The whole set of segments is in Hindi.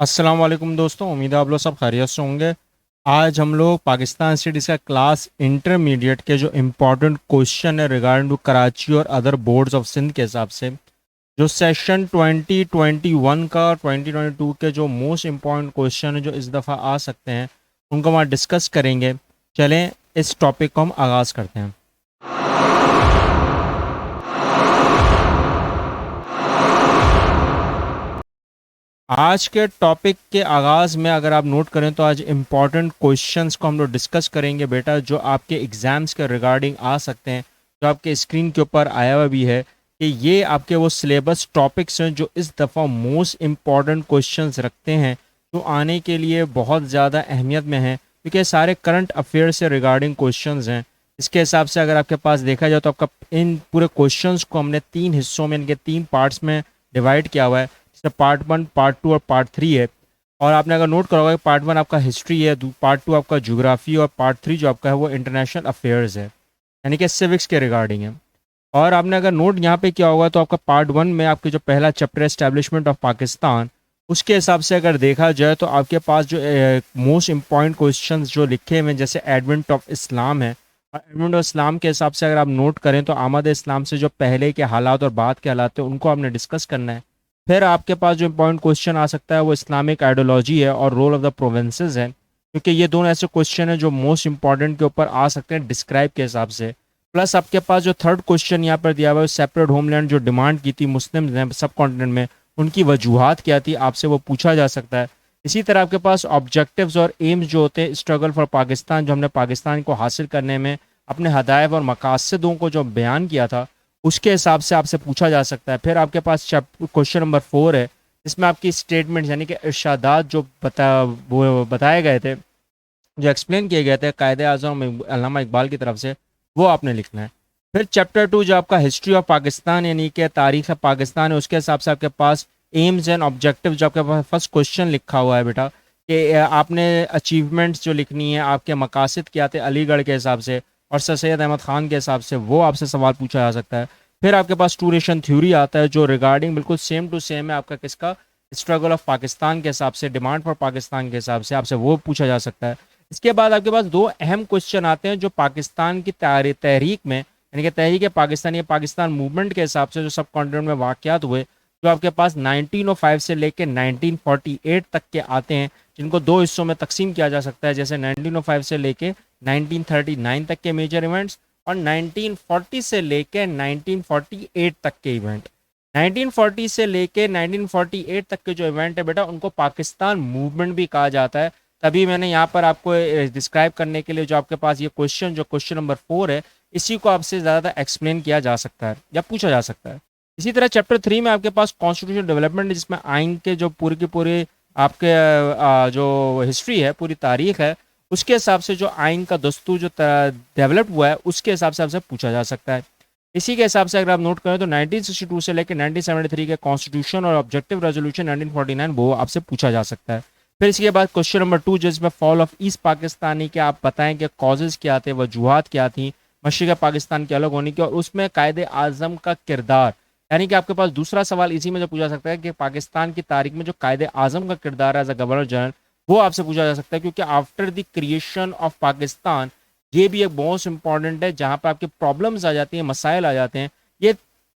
अस्सलाम वालेकुम दोस्तों, उम्मीद है आप लोग सब खैरियत से होंगे। आज हम लोग पाकिस्तान स्टडीज़ का क्लास इंटरमीडिएट के जो इम्पोर्टेंट क्वेश्चन है रिगार्डिंग टू कराची और अदर बोर्ड्स ऑफ सिंध के हिसाब से जो सेशन 2021 का 2022 के जो मोस्ट इम्पोर्टेंट क्वेश्चन है जो इस दफ़ा आ सकते हैं उनको वहाँ डिस्कस करेंगे। चलें इस टॉपिक को हम आगाज़ करते हैं। आज के टॉपिक के आगाज़ में अगर आप नोट करें तो आज इम्पॉर्टेंट क्वेश्चंस को हम लोग डिस्कस करेंगे बेटा, जो आपके एग्ज़ाम्स के रिगार्डिंग आ सकते हैं, जो आपके स्क्रीन के ऊपर आया हुआ भी है कि ये आपके वो सिलेबस टॉपिक्स हैं जो इस दफ़ा मोस्ट इम्पॉर्टेंट क्वेश्चंस रखते हैं, जो आने के लिए बहुत ज़्यादा अहमियत में हैं क्योंकि सारे करंट अफेयर से रिगार्डिंग क्वेश्चंस हैं। इसके हिसाब से अगर आपके पास देखा जाए तो आपका इन पूरे क्वेश्चंस को हमने 3 हिस्सों में, इनके 3 पार्ट्स में डिवाइड किया हुआ है, पार्ट 1, पार्ट 2 और पार्ट 3 है। और आपने अगर नोट करा होगा कि पार्ट 1 आपका हिस्ट्री है, पार्ट 2 आपका ज्योग्राफी और पार्ट 3 जो आपका है वो इंटरनेशनल अफेयर्स है, यानी कि सिविक्स के रिगार्डिंग है। और आपने अगर नोट यहाँ पे किया होगा तो आपका पार्ट 1 में आपके जो पहला चैप्टर एस्टैब्लिशमेंट ऑफ पाकिस्तान, उसके हिसाब से अगर देखा जाए तो आपके पास जो मोस्ट इम्पॉर्टेंट क्वेश्चन जो लिखे हुए हैं जैसे एडवेंट ऑफ इस्लाम है, और एडवेंट ऑफ इस्लाम के हिसाब से अगर आप नोट करें तो आमद इस्लाम से जो पहले के हालात और बाद के हालात थे उनको आपने डिस्कस करना है। फिर आपके पास जो इम्पोर्टेंट क्वेश्चन आ सकता है वो इस्लामिक आइडियोलॉजी है और रोल ऑफ द प्रोविंसेस है, क्योंकि ये दोनों ऐसे क्वेश्चन हैं जो मोस्ट इंपॉर्टेंट के ऊपर आ सकते हैं डिस्क्राइब के हिसाब से। प्लस आपके पास जो थर्ड क्वेश्चन यहाँ पर दिया हुआ है सेपरेट होमलैंड जो डिमांड की थी मुस्लिम ने सब कॉन्टिनेंट में, उनकी वजूहात क्या थी, आपसे वो पूछा जा सकता है। इसी तरह आपके पास ऑब्जेक्टिव्स और एम्स जो होते हैं स्ट्रगल फॉर पाकिस्तान, जो हमने पाकिस्तान को हासिल करने में अपने हदायफ और मकासदों को जो बयान किया था उसके हिसाब से आपसे पूछा जा सकता है। फिर आपके पास क्वेश्चन नंबर 4 है, इसमें आपकी स्टेटमेंट यानी कि इरशादात जो वो बताए गए थे, जो एक्सप्लेन किए गए थे कायदे आज़म अल्लामा इकबाल की तरफ से, वो आपने लिखना है। फिर चैप्टर 2 जो आपका हिस्ट्री ऑफ पाकिस्तान यानी कि तारीख़ पाकिस्तान है, उसके हिसाब से आपके पास एम्स एंड ऑब्जेक्टिव जो आपके पास फर्स्ट क्वेश्चन लिखा हुआ है बेटा कि आपने अचीवमेंट्स जो लिखनी है, आपके मकासद क्या थे अलीगढ़ के हिसाब से और सर सैयद अहमद ख़ान के हिसाब से, वो आपसे सवाल पूछा जा सकता है। फिर आपके पास टू नेशन थ्योरी आता है जो रिगार्डिंग बिल्कुल सेम टू सेम है आपका किसका, स्ट्रगल ऑफ पाकिस्तान के हिसाब से, डिमांड फॉर पाकिस्तान के हिसाब से आपसे वो पूछा जा सकता है। इसके बाद आपके पास दो अहम क्वेश्चन आते हैं जो पाकिस्तान की तहरीक में यानी कि तहरीक पाकिस्तान या पाकिस्तान मूवमेंट के हिसाब से जो सब कॉन्टिनेंट में वाक़यात हुए, जो आपके पास 1905 से लेकर 1948 तक के आते हैं, जिनको दो हिस्सों में तकसीम किया जा सकता है, जैसे 1905 से लेकर 1939 तक के मेजर इवेंट्स और 1940 से लेकर 1948 तक के इवेंट। 1940 से लेकर 1948 तक के जो इवेंट है बेटा उनको पाकिस्तान मूवमेंट भी कहा जाता है। तभी मैंने यहाँ पर आपको डिस्क्राइब करने के लिए जो आपके पास ये क्वेश्चन जो क्वेश्चन नंबर 4 है, इसी को आपसे ज़्यादा एक्सप्लेन किया जा सकता है या पूछा जा सकता है। इसी तरह चैप्टर 3 में आपके पास कॉन्स्टिट्यूशन डेवलपमेंट है, जिसमें आइन के जो पूरे के पूरे आपके जो हिस्ट्री है, पूरी तारीख है, उसके हिसाब से जो आइन का दस्तूर जो डेवलप हुआ है उसके हिसाब से आपसे पूछा जा सकता है। इसी के हिसाब से अगर आप नोट करें तो 1962 से लेकर 1973 के कॉन्स्टिट्यूशन और ऑब्जेक्टिव रेजोल्यूशन 1949 वो आपसे पूछा जा सकता है। फिर इसके बाद क्वेश्चन नंबर 2 जिसमें फॉल ऑफ ईस्ट पाकिस्तानी के आप बताएं कि कॉजेज़ क्या थे, वजूहात क्या थी मशरिक़ पाकिस्तान के अलग होने की, और उसमें कायदे आज़म का किरदार, यानी कि आपके पास दूसरा सवाल इसी में जो पूछा सकता है कि पाकिस्तान की तारीख में जो कायदे आज़म का किरदार है एज अ गवर्नर जनरल, वो आपसे पूछा जा सकता है, क्योंकि after the creation of Pakistan ये भी एक बहुत इंपॉर्टेंट है जहाँ पर आपकी प्रॉब्लम्स आ जाती हैं, मसाइल आ जाते हैं। ये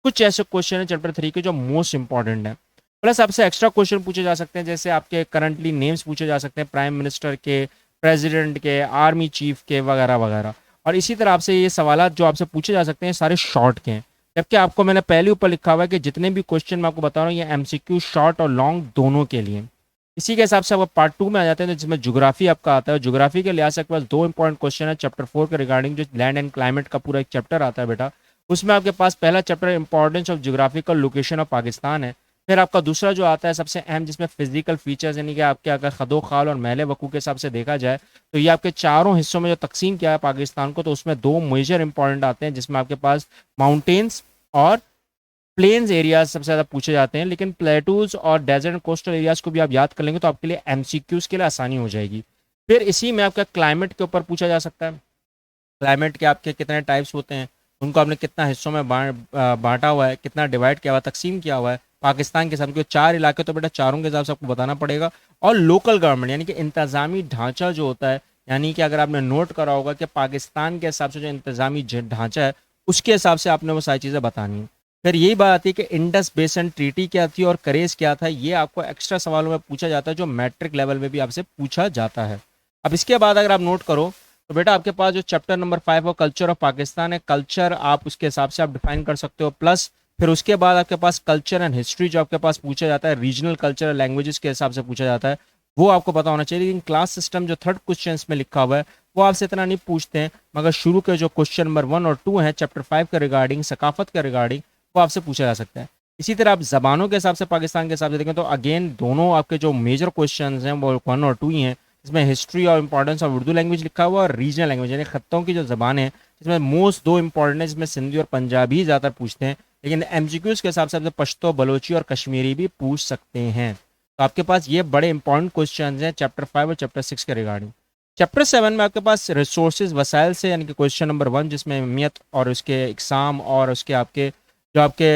कुछ ऐसे क्वेश्चन है चैप्टर 3 के जो मोस्ट इंपॉर्टेंट है। प्लस आपसे एक्स्ट्रा क्वेश्चन पूछे जा सकते हैं, जैसे आपके करंटली नेम्स पूछे जा सकते हैं प्राइम मिनिस्टर के, प्रेसिडेंट के, आर्मी चीफ के वगैरह वगैरह। और इसी तरह आपसे ये सवाल जो आपसे पूछे जा सकते हैं सारे शॉर्ट के हैं, जबकि आपको मैंने पहले ऊपर लिखा हुआ है कि जितने भी क्वेश्चन मैं आपको बता रहा हूँ ये एमसीक्यू शॉर्ट और लॉन्ग दोनों के लिए। इसी के हिसाब से आप पार्ट 2 में आ जाते हैं जिसमें ज्योग्राफी आपका आता है। ज्योग्राफी के लिहाज से आपके पास दो इंपॉर्टेंट क्वेश्चन है चैप्टर 4 के रिगार्डिंग, जो लैंड एंड क्लाइमेट का पूरा एक चैप्टर आता है बेटा। उसमें आपके पास पहला chapter importance of geographical location of Pakistan है। फिर आपका दूसरा जो आता है सबसे अहम, जिसमें फिजिकल फीचर्स यानी कि आपके अगर खदो खाल और महल वकू के हिसाब से देखा जाए तो ये आपके चारों हिस्सों में जो तकसीम किया है पाकिस्तान को, तो उसमें दो मेजर इंपॉर्टेंट आते हैं, जिसमें आपके पास माउंटेन्स और प्लेन्स एरियाज सबसे ज़्यादा पूछे जाते हैं। लेकिन प्लेटूज और डेजर्ट कोस्टल एरियाज को भी आप याद कर लेंगे तो आपके लिए एमसीक्यूज के लिए आसानी हो जाएगी। फिर इसी में आपका क्लाइमेट के ऊपर पूछा जा सकता है, क्लाइमेट के आपके कितने टाइप्स होते हैं, उनको आपने कितना हिस्सों में बांटा हुआ है, कितना डिवाइड किया हुआ है, तकसीम किया हुआ है, पाकिस्तान के हिसाब से, 4 इलाके तो बेटा चारों के हिसाब से आपको बताना पड़ेगा। और लोकल गवर्नमेंट यानी कि इंतजामी ढांचा जो होता है, यानी कि अगर आपने नोट करा होगा कि पाकिस्तान के हिसाब से जो इंतजामी ढांचा है उसके हिसाब से आपने वो सारी चीज़ें बतानी है। फिर यही बात आती है कि इंडस बेसिन ट्रीटी क्या थी और करेज क्या था, ये आपको एक्स्ट्रा सवालों में पूछा जाता है जो मैट्रिक लेवल में भी आपसे पूछा जाता है। अब इसके बाद अगर आप नोट करो तो बेटा आपके पास जो चैप्टर नंबर 5 वो कल्चर ऑफ पाकिस्तान है, कल्चर आप उसके हिसाब से आप डिफाइन कर सकते हो, प्लस फिर उसके बाद आपके पास कल्चर एंड हिस्ट्री जो आपके पास पूछा जाता है, रीजनल कल्चर लैंग्वेजेस के हिसाब से पूछा जाता है, वो आपको पता होना चाहिए। लेकिन क्लास सिस्टम जो थर्ड क्वेश्चन में लिखा हुआ है वो आपसे इतना नहीं पूछते हैं, मगर शुरू के जो क्वेश्चन नंबर 1 और 2 हैं चैप्टर 5 के रिगार्डिंग, सकाफत के रिगार्डिंग, वो आपसे पूछा जा सकता है। इसी तरह आप जबानों के हिसाब से पाकिस्तान के हिसाब से देखें तो अगेन दोनों आपके जो मेजर क्वेश्चन हैं वो 1 और 2 ही हैं। इसमें हिस्ट्री और इंपॉर्टेंस ऑफ उर्दू लैंग्वेज लिखा हुआ और रीजनल लैंग्वेज यानी खत्तों की जो जबान है, इसमें मोस्ट 2 इंपॉर्टेंट है, जिसमें सिंधी और पंजाबी ही ज़्यादातर पूछते हैं, लेकिन एमसीक्यूज के हिसाब से आप पश्तो, बलोची और कश्मीरी भी पूछ सकते हैं। तो आपके पास ये बड़े इंपॉर्टेंट क्वेश्चन हैं चैप्टर 5 और चैप्टर 6 के रिगार्डिंग। चैप्टर 7 में आपके पास रिसोर्सेज वसाइल से यानी कि क्वेश्चन नंबर 1 जिसमें अहमियत और उसके एग्जाम और उसके आपके जो आपके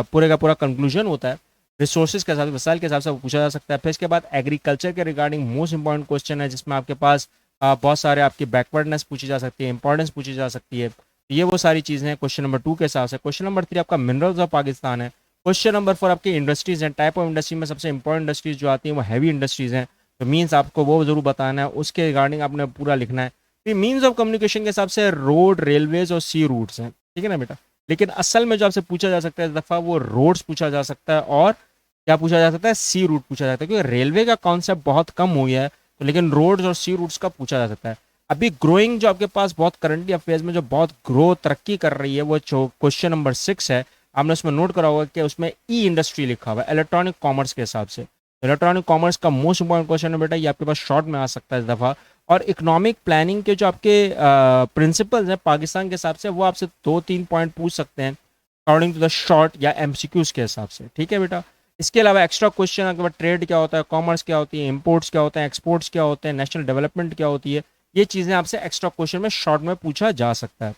पूरे का पूरा कंक्लूजन होता है रिसोर्सेज के हिसाब से, वसाइल के हिसाब से वो पूछा जा सकता है। फिर इसके बाद एग्रीकल्चर के रिगार्डिंग मोस्ट इंपॉर्टेंट क्वेश्चन है, जिसमें आपके पास बहुत सारे आपकी बैकवर्डनेस पूछी जा सकती है, इंपॉर्टेंस पूछी जा सकती है। तो ये वो सारी चीज़ें हैं क्वेश्चन नंबर 2 के हिसाब से। क्वेश्चन नंबर 3 आपका मिनरल्स ऑफ पाकिस्तान है। क्वेश्चन नंबर 4 आपकी इंडस्ट्रीज हैं, टाइप ऑफ इंडस्ट्री में सबसे इंपॉर्टेंट इंडस्ट्रीज जो आती हैं वो हैवी इंडस्ट्रीज हैं, तो मीन्स आपको वो जरूर बताना है, उसके रिगार्डिंग आपने पूरा लिखना है। फिर मीन्स ऑफ कम्युनिकेशन के हिसाब से रोड, रेलवेज और सी रूट्स हैं, ठीक है ना बेटा। लेकिन असल में जो आपसे पूछा जा सकता है इस दफ़ा वो रोड्स पूछा जा सकता है और क्या पूछा जा सकता है, सी रूट पूछा जाता है, क्योंकि रेलवे का कॉन्सेप्ट बहुत कम हो गया है, तो लेकिन रोड्स और सी रूट्स का पूछा जा सकता है। अभी ग्रोइंग जो आपके पास बहुत करंटली अफेयर्स में जो बहुत ग्रो तरक्की कर रही है वो जो क्वेश्चन नंबर 6 है, आपने उसमें नोट करा होगा कि उसमें ई इंडस्ट्री लिखा हुआ है इलेक्ट्रॉनिक कॉमर्स के हिसाब से। इलेक्ट्रॉनिक कॉमर्स का मोस्ट इंपॉर्टेंट क्वेश्चन है बेटा, ये आपके पास शॉर्ट में आ सकता है इस दफ़ा। और इकोनॉमिक प्लानिंग के जो आपके प्रिंसिपल्स हैं पाकिस्तान के हिसाब से, वो आपसे 2-3 पॉइंट पूछ सकते हैं अकॉर्डिंग टू द शॉर्ट या एमसीक्यूज के हिसाब से, ठीक है बेटा। इसके अलावा एक्स्ट्रा क्वेश्चन आपके पास ट्रेड क्या होता है, कॉमर्स क्या होती है, इंपोर्ट्स क्या होते हैं, एक्सपोर्ट्स क्या होते हैं, नेशनल डेवलपमेंट क्या होती है, ये चीज़ें आपसे एक्स्ट्रा क्वेश्चन में शॉर्ट में पूछा जा सकता है।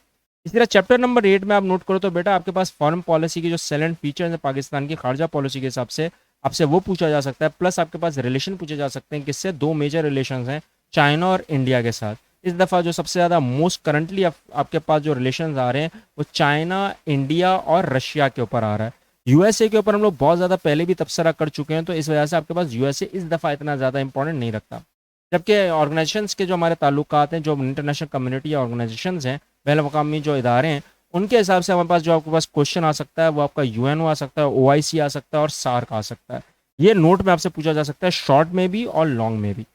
इसी तरह चैप्टर नंबर 8 में आप नोट करो तो बेटा आपके पास फॉरेन पॉलिसी की जो सेलेंट फीचर्स है पाकिस्तान की खारजा पॉलिसी के हिसाब से, आपसे वो पूछा जा सकता है। प्लस आपके पास रिलेशन पूछे जा सकते हैं, किससे, 2 मेजर रिलेशन हैं चाइना और इंडिया के साथ। इस दफ़ा जो सबसे ज़्यादा मोस्ट करंटली आपके पास जो रिलेशन आ रहे हैं वो चाइना, इंडिया और रशिया के ऊपर आ रहा है। यूएसए के ऊपर हम लोग बहुत ज़्यादा पहले भी तबसरा कर चुके हैं, तो इस वजह से आपके पास यूएसए इस दफ़ा इतना ज़्यादा इंपॉर्टेंट नहीं रखता। जबकि ऑर्गेनाइजेशंस के जो हमारे ताल्लुकात हैं, जो इंटरनेशनल कम्युनिटी या ऑर्गेनाइजेशंस हैं, बैन अवी जो इदारे हैं, उनके हिसाब से हमारे पास जो आपके पास क्वेश्चन आ सकता है वो आपका यूएनओ आ सकता है, ओआईसी आ सकता है और सार्क आ सकता है। ये नोट में आपसे पूछा जा सकता है, शॉर्ट में भी और लॉन्ग में भी।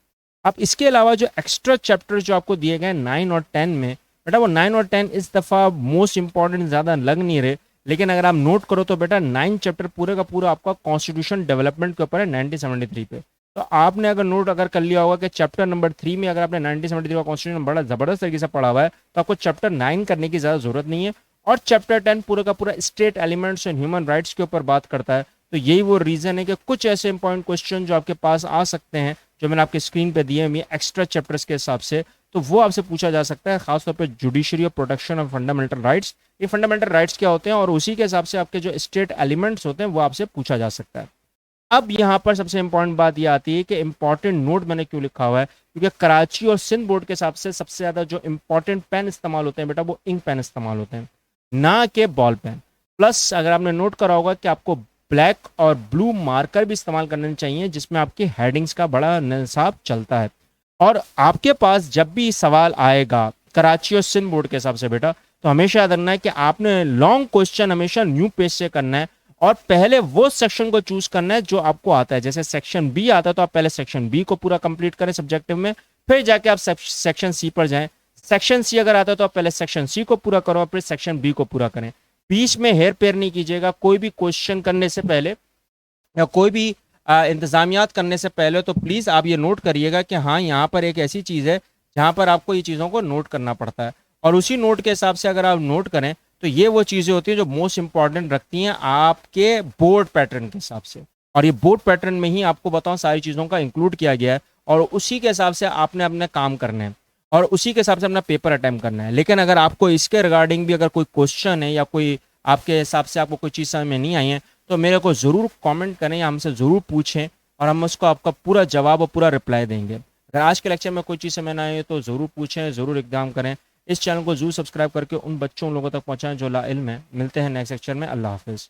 अब इसके अलावा जो एक्स्ट्रा चैप्टर जो आपको दिए गए 9 और 10 में, बेटा वो 9 और 10 इस दफ़ा मोस्ट इंपॉर्टेंट ज़्यादा लग नहीं रहे, लेकिन अगर आप नोट करो तो बेटा 9 चैप्टर पूरे का पूरा आपका कॉन्स्टिट्यूशन डेवलपमेंट के ऊपर है 1973 पे। तो आपने अगर नोट अगर कर लिया होगा कि चैप्टर नंबर 3 में अगर आपने 1973 का कॉन्स्टिट्यूशन बड़ा ज़बरदस्त तरीके से पढ़ा हुआ है, तो आपको चैप्टर 9 करने की ज़्यादा ज़रूरत नहीं है। और चैप्टर 10 पूरे का पूरा state elements and human rights के ऊपर बात करता है। तो यही वो रीज़न है कि कुछ ऐसे इंपॉर्टेंट क्वेश्चन जो आपके पास आ सकते हैं, जो मैंने आपके स्क्रीन पे दिए हैं एक्स्ट्रा चैप्टर्स के हिसाब से, तो वो आपसे पूछा जा सकता है, खासतौर पे जुडिशरी और प्रोटेक्शन ऑफ फंडामेंटल राइट्स। ये फंडामेंटल राइट्स क्या होते हैं और उसी के हिसाब से आपके जो स्टेट एलिमेंट्स होते हैं वो आपसे पूछा जा सकता है। अब यहाँ पर सबसे इंपॉर्टेंट बात ये आती है कि इंपॉर्टेंट नोट मैंने क्यों लिखा हुआ है, क्योंकि कराची और सिंध बोर्ड के हिसाब से सबसे ज़्यादा जो इंपॉर्टेंट पेन इस्तेमाल होते हैं बेटा वो इंक पेन इस्तेमाल होते हैं, ना के बॉल पेन। प्लस अगर आपने नोट करा होगा कि आपको ब्लैक और ब्लू मार्कर भी इस्तेमाल करने चाहिए, जिसमें आपकी हेडिंग्स का बड़ा निसाब चलता है। और आपके पास जब भी सवाल आएगा कराची और सिंध बोर्ड के हिसाब से बेटा, तो हमेशा याद रखना है कि आपने लॉन्ग क्वेश्चन हमेशा न्यू पेज से करना है और पहले वो सेक्शन को चूज करना है जो आपको आता है। जैसे सेक्शन बी आता है तो आप पहले सेक्शन बी को पूरा कंप्लीट करें सब्जेक्टिव में, फिर जाके आप सेक्शन सी पर जाएं। सेक्शन सी अगर आता है तो आप पहले सेक्शन सी को पूरा करो, फिर सेक्शन बी को पूरा करें। बीच में हेर पेर नहीं कीजिएगा, कोई भी क्वेश्चन करने से पहले या कोई भी इंतजामियात करने से पहले तो प्लीज़ आप ये नोट करिएगा कि हाँ यहाँ पर एक ऐसी चीज़ है जहाँ पर आपको ये चीज़ों को नोट करना पड़ता है, और उसी नोट के हिसाब से अगर आप नोट करें तो ये वो चीज़ें होती हैं जो मोस्ट इंपॉर्टेंट रखती हैं आपके बोर्ड पैटर्न के हिसाब से। और ये बोर्ड पैटर्न में ही आपको बताऊँ सारी चीज़ों का इंक्लूड किया गया है, और उसी के हिसाब से आपने अपने काम करने हैं और उसी के हिसाब से अपना पेपर अटेम्प्ट करना है। लेकिन अगर आपको इसके रिगार्डिंग भी अगर कोई क्वेश्चन है या कोई आपके हिसाब से आपको कोई चीज़ समझ में नहीं आई है, तो मेरे को ज़रूर कमेंट करें या हमसे ज़रूर पूछें और हम उसको आपका पूरा जवाब और पूरा रिप्लाई देंगे। अगर आज के लेक्चर में कोई चीज़ समझ ना आए तो ज़रूर पूछें, ज़रूर एग्जाम करें। इस चैनल को ज़रूर सब्सक्राइब करके उन बच्चों लोगों तक पहुँचाएँ जो लाइल्म हैं। मिलते हैं नेक्स्ट लेक्चर में। अल्लाह हाफ़िज़।